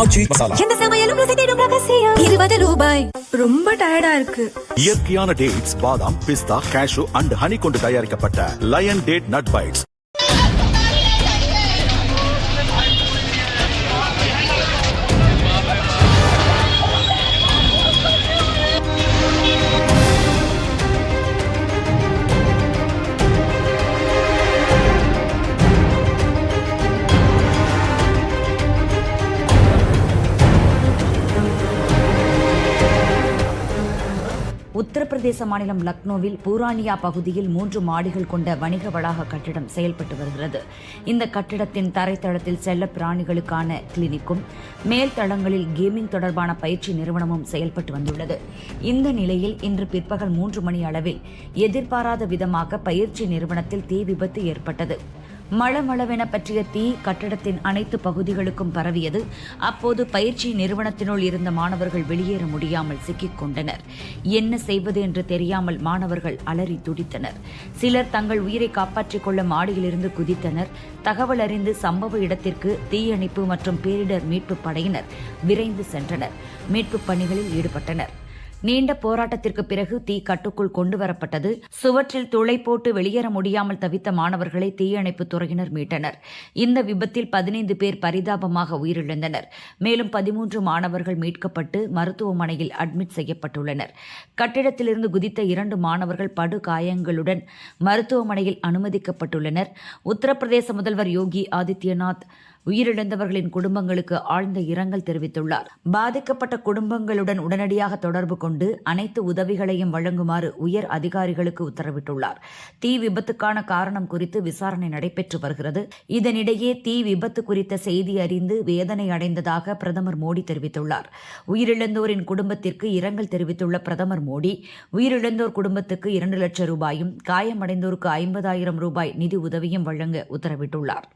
ஆச்சி மசாலா. எந்த சமையலும் ருசி தேடும் ரகசியம். 20 ரூபாய். ரொம்ப டயர்டா இருக்கு. இயற்கையான டேட்ஸ், பாதாம், பிஸ்தா, கேஷு அண்ட் ஹனி கொண்டு தயாரிக்கப்பட்ட lion date nut bites. Uttar Pradesh மாநிலம் லக்னோவில் பூரானியா பகுதியில் 3 மாடிகள் கொண்ட வணிக வளாக கட்டிடம் செயல்பட்டு வருகிறது. இந்த கட்டிடத்தின் தரைத்தளத்தில் செல்ல பிராணிகளுக்கான கிளினிக்கும் மேல் தளங்களில் கேமிங் தொடர்பான பயிற்சி நிறுவனமும் செயல்பட்டு வந்துள்ளது. இந்த நிலையில் இன்று பிற்பகல் 3 மணி அளவில் எதிர்பாராத விதமாக பயிற்சி நிறுவனத்தில் தீ விபத்து ஏற்பட்டது. மளமளவென பற்றிய தீ கட்டடத்தின் அனைத்து பகுதிகளுக்கும் பரவியது. அப்போது பயிற்சி நிறுவனத்தினுள் இருந்த மாணவர்கள் வெளியேற முடியாமல் சிக்கிக் கொண்டனர். என்ன செய்வது என்று தெரியாமல் மாணவர்கள் அலறி துடித்தனர். சிலர் தங்கள் உயிரை காப்பாற்றிக் கொள்ள மாடியிலிருந்து குதித்தனர். தகவல் அறிந்து சம்பவ இடத்திற்கு தீயணைப்பு மற்றும் பேரிடர் மீட்புப் படையினர் விரைந்து சென்றனர். மீட்புப் பணிகளில் ஈடுபட்டனர். நீண்ட போராட்டத்திற்கு பிறகு தீ கட்டுக்குள் கொண்டுவரப்பட்டது. சுவற்றில் துளை போட்டு வெளியேற முடியாமல் தவித்த மாணவர்களை தீயணைப்புத் துறையினர் மீட்டனர். இந்த விபத்தில் 15 பேர் பரிதாபமாக உயிரிழந்தனர். மேலும் 13 மாணவர்கள் மீட்கப்பட்டு மருத்துவமனையில் அட்மிட் செய்யப்பட்டுள்ளனர். கட்டிடத்திலிருந்து குதித்த 2 மாணவர்கள் படுகாயங்களுடன் மருத்துவமனையில் அனுமதிக்கப்பட்டுள்ளனர். உத்தரப்பிரதேச முதல்வர் யோகி ஆதித்யநாத் உயிரிழந்தவர்களின் குடும்பங்களுக்கு ஆழ்ந்த இரங்கல் தெரிவித்துள்ளார். பாதிக்கப்பட்ட குடும்பங்களுடன் உடனடியாக தொடர்பு கொண்டு அனைத்து உதவிகளையும் வழங்குமாறு உயர் அதிகாரிகளுக்கு உத்தரவிட்டுள்ளார். தீ விபத்துக்கான காரணம் குறித்து விசாரணை நடைபெற்று வருகிறது. இதனிடையே தீ விபத்து குறித்த செய்தி அறிந்து வேதனை அடைந்ததாக பிரதமர் மோடி தெரிவித்துள்ளார். உயிரிழந்தோரின் குடும்பத்திற்கு இரங்கல் தெரிவித்துள்ள பிரதமர் மோடி, உயிரிழந்தோர் குடும்பத்துக்கு 2 லட்சம் ரூபாயும் காயமடைந்தோருக்கு 50,000 ரூபாய் நிதி உதவியும் வழங்க உத்தரவிட்டுள்ளார்.